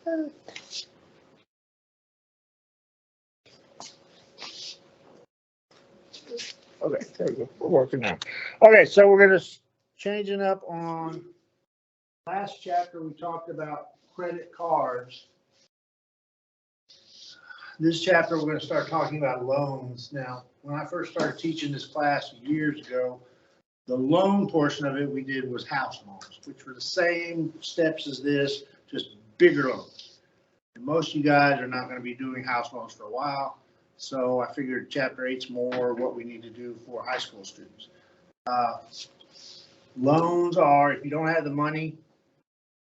Okay, there we go. We're working now. Okay, so we're gonna changing up on last chapter. We talked about credit cards. This chapter, we're going to start talking about loans. Now, when I first started teaching this class years ago, the loan portion of it we did was house loans, which were the same steps as this, just bigger loans. And most of you guys are not going to be doing house loans for a while, so I figured chapter 8's more what we need to do for high school students. Loans are, if you don't have the money,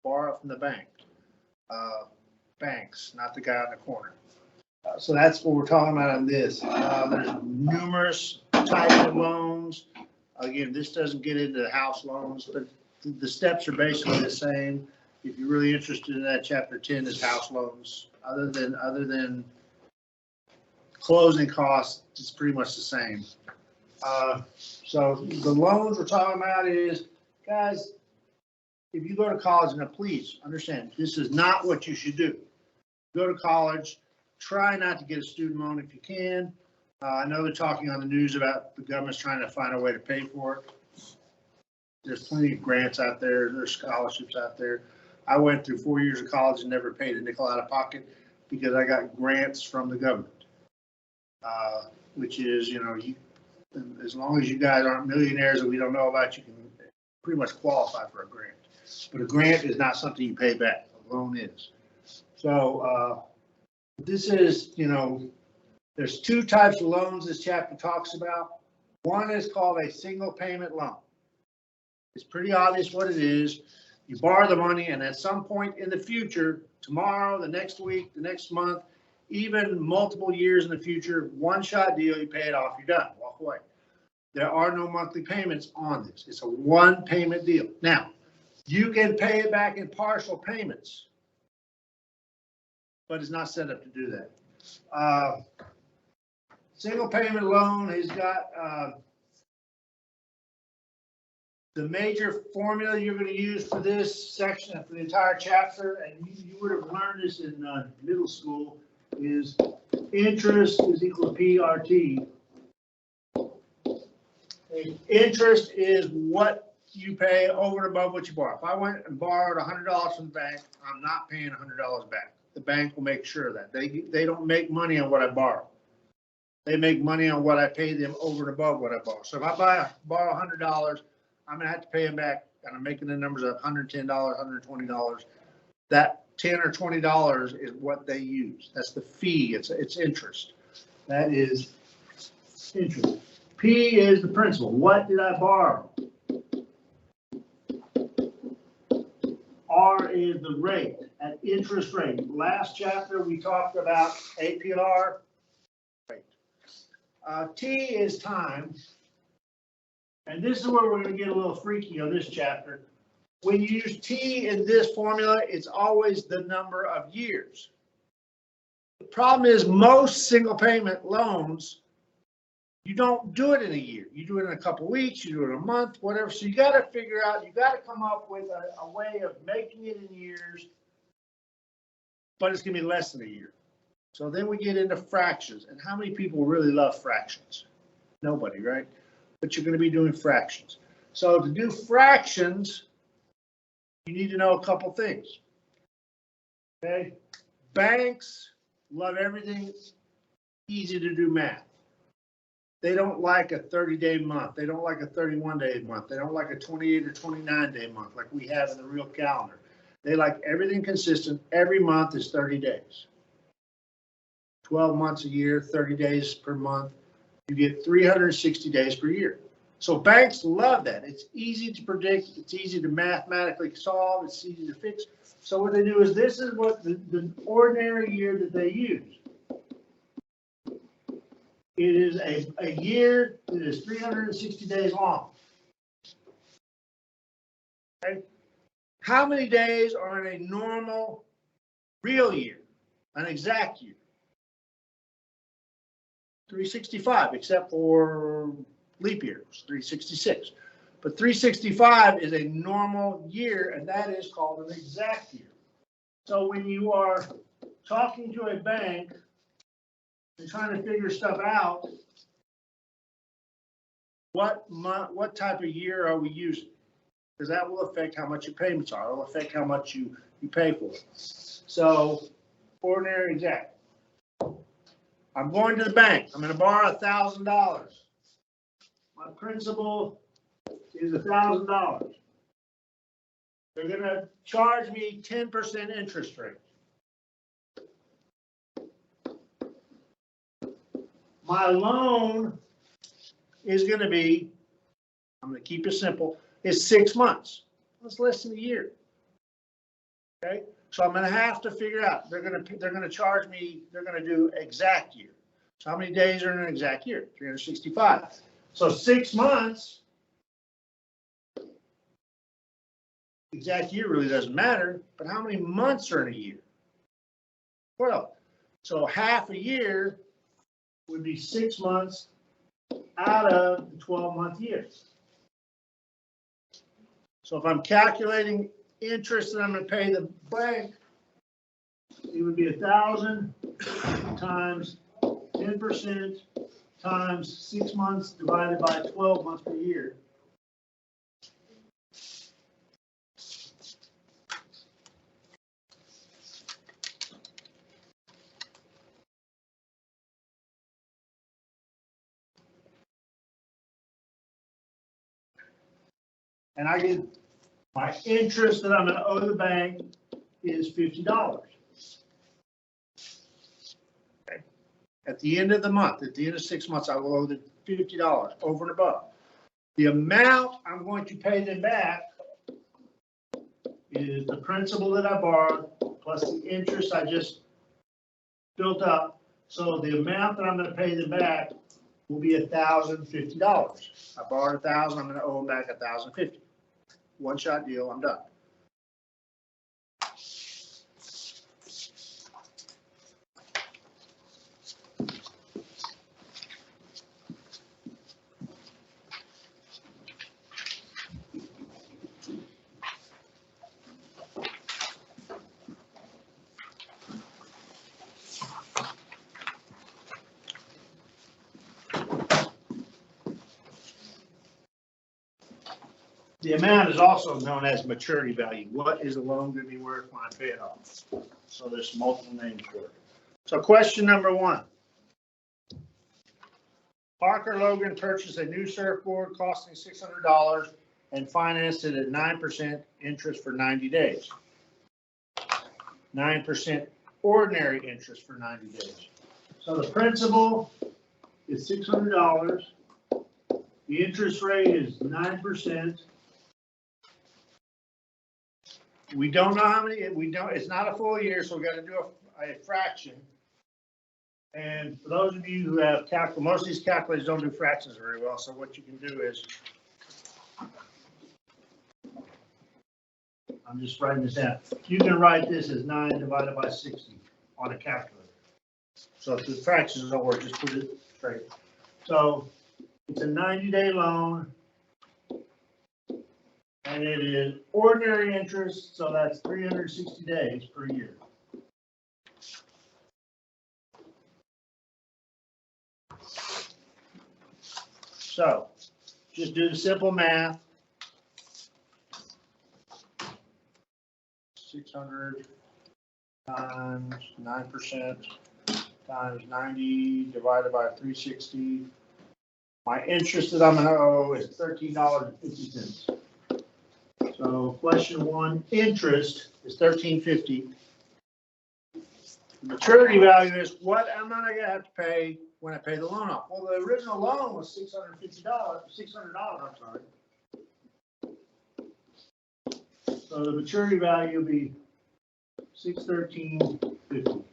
borrow from the bank. Banks, not the guy on the corner. So that's what we're talking about on this. There's numerous types of loans. Again, this doesn't get into the house loans, but the steps are basically the same. If you're really interested in that, chapter 10 is house loans. Other than closing costs, it's pretty much the same. So the loans we're talking about is, guys, if you go to college, now please understand, this is not what you should do. Go to college, try not to get a student loan if you can. I know they're talking on the news about the government's trying to find a way to pay for it. There's plenty of grants out there. There's scholarships out there. I went through 4 years of college and never paid a nickel out of pocket because I got grants from the government, which is, you know, as long as you guys aren't millionaires that we don't know about, you can pretty much qualify for a grant. But a grant is not something you pay back. A loan is. So this is, you know, there's two types of loans this chapter talks about. One is called a single payment loan. It's pretty obvious what it is. You borrow the money, and at some point in the future, tomorrow, the next week, the next month, even multiple years in the future, one-shot deal, you pay it off, you're done, walk away. There are no monthly payments on this. It's a one-payment deal. Now, you can pay it back in partial payments, but it's not set up to do that. Single payment loan has got the major formula you're going to use for this section, for the entire chapter, and you would have learned this in middle school, is interest is equal to PRT. Interest is what you pay over and above what you borrow. If I went and borrowed $100 from the bank, I'm not paying $100 back. The bank will make sure of that. They don't make money on what I borrow. They make money on what I pay them over and above what I borrow. So if I borrow $100, I'm going to have to pay them back, and I'm making the numbers up, $110, $120. That $10 or $20 is what they use. That's the fee. It's interest. That is interest. P is the principal. What did I borrow? R is the rate, at interest rate. Last chapter we talked about APR rate. T is time. And this is where we're going to get a little freaky on this chapter. When you use T in this formula, it's always the number of years. The problem is most single payment loans, you don't do it in a year. You do it in a couple of weeks, you do it in a month, whatever. So you got to figure out, you got to come up with a way of making it in years, but it's going to be less than a year. So then we get into fractions. And how many people really love fractions? Nobody, right? But you're going to be doing fractions. So to do fractions, you need to know a couple things. Okay? Banks love everything easy to do math. They don't like a 30-day month. They don't like a 31-day month. They don't like a 28 or 29-day month like we have in the real calendar. They like everything consistent. Every month is 30 days. 12 months a year, 30 days per month. You get 360 days per year. So banks love that. It's easy to predict. It's easy to mathematically solve. It's easy to fix. So what they do is this is what the ordinary year that they use. It is a year that is 360 days long. Okay? How many days are in a normal real year, an exact year? 365, except for leap years, 366. But 365 is a normal year, and that is called an exact year. So when you are talking to a bank and trying to figure stuff out, what type of year are we using? Because that will affect how much your payments are. It will affect how much you pay for it. So, ordinary exact. I'm going to the bank. I'm going to borrow $1,000. My principal is $1,000. They're going to charge me 10% interest rate. My loan is going to be, I'm going to keep it simple, is 6 months. That's less than a year. Okay, so I'm going to have to figure out. They're going to charge me. They're going to do exact year. So how many days are in an exact year? 365. So 6 months. Exact year really doesn't matter, but how many months are in a year? 12. So half a year would be 6 months out of the 12-month year. So if I'm calculating interest that I'm going to pay the bank, it would be 1,000 times 10% times 6 months divided by 12 months per year. And I get my interest that I'm going to owe the bank is $50. Okay. At the end of the month, at the end of 6 months, I will owe the $50 over and above. The amount I'm going to pay them back is the principal that I borrowed plus the interest I just built up. So the amount that I'm going to pay them back will be $1,050. I borrowed $1,000. I'm going to owe them back $1,050. One shot deal. I'm done. The amount is also known as maturity value. What is a loan going to be worth when I pay it off? So there's multiple names for it. So question number 1. Parker Logan purchased a new surfboard costing $600 and financed it at 9% interest for 90 days. 9% ordinary interest for 90 days. So the principal is $600. The interest rate is 9%. We don't know how many, it's not a full year, so we got to do a fraction. And for those of you who have most of these calculators don't do fractions very well, so what you can do is, I'm just writing this down. You can write this as 9 divided by 60 on a calculator. So if the fractions don't work, just put it straight. So it's a 90-day loan. And it is ordinary interest, so that's 360 days per year. So just do the simple math. 600 times 9% times 90 divided by 360. My interest that I'm going to owe is $13.50. So question 1, interest is $13.50. The maturity value is what am I going to have to pay when I pay the loan off? Well, the original loan was $600. I'm sorry. So the maturity value will be $613.50.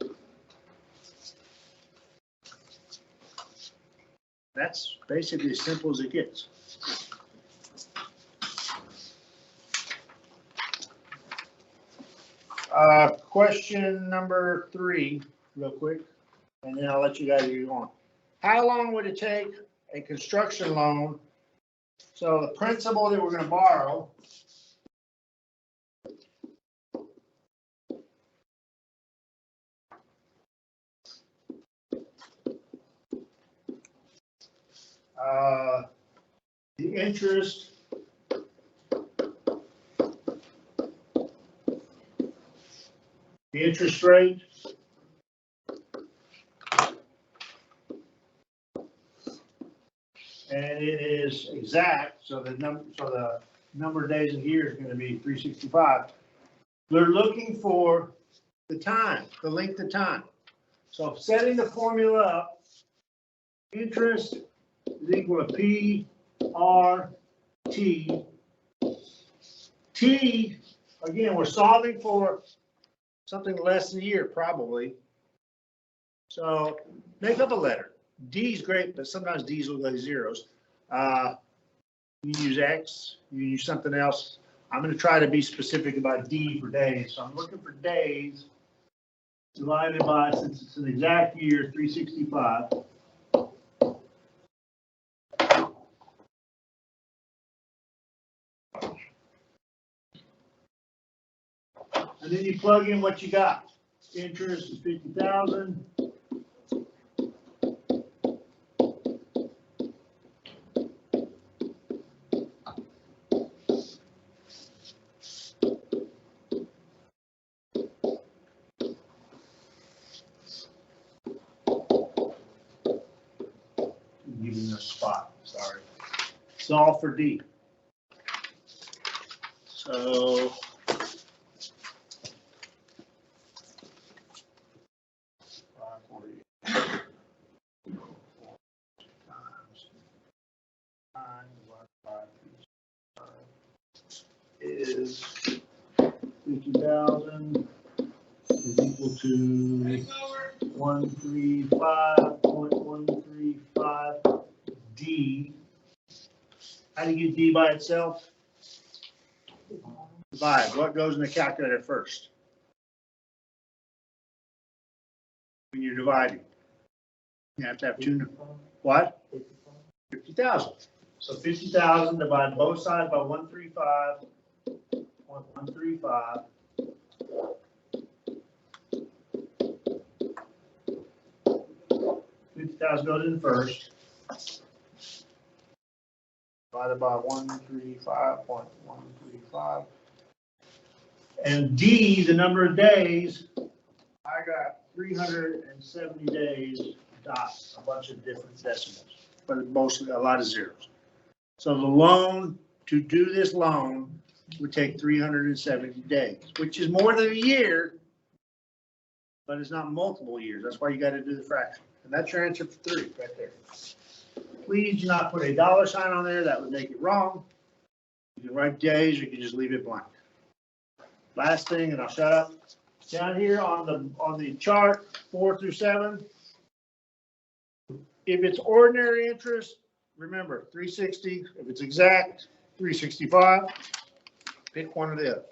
That's basically as simple as it gets. Question number 3, real quick, and then I'll let you guys get on. How long would it take a construction loan? So the principal that we're going to borrow The interest rate and it is exact, so the number of days in a year is going to be 365. They're looking for the time, the length of time. So setting the formula up, interest is equal to P R T. T, again, we're solving for something less than a year, probably. So make up a letter. D is great, but sometimes D's look like zeros. You can use X, you can use something else. I'm going to try to be specific about D for days. So I'm looking for days divided by, since it's an exact year, 365. And then you plug in what you got. Interest is 50,000. Giving a spot, sorry. Solve for D. So is 50,000 is equal to 135.135 D. How do you get D by itself? Divide. What goes in the calculator first? When you're dividing. You have to have two. What? 50,000. So 50,000 divided both sides by 135.135. 50,000 goes in first. Divided by 135.135. And D, the number of days, I got 370 days dots, a bunch of different decimals, but mostly a lot of zeros. So the loan, to do this loan, would take 370 days, which is more than a year, but it's not multiple years. That's why you got to do the fraction. And that's your answer for 3 right there. Please do not put a dollar sign on there. That would make it wrong. You can write days, or you can just leave it blank. Last thing, and I'll shut up. Down here on the chart, 4 through 7. If it's ordinary interest, remember 360. If it's exact, 365. Pick one or the other.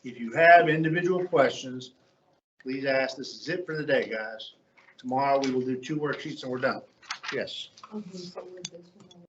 If you have individual questions, please ask. This is it for the day, guys. Tomorrow we will do 2 worksheets and we're done. Yes. Okay, so with this one,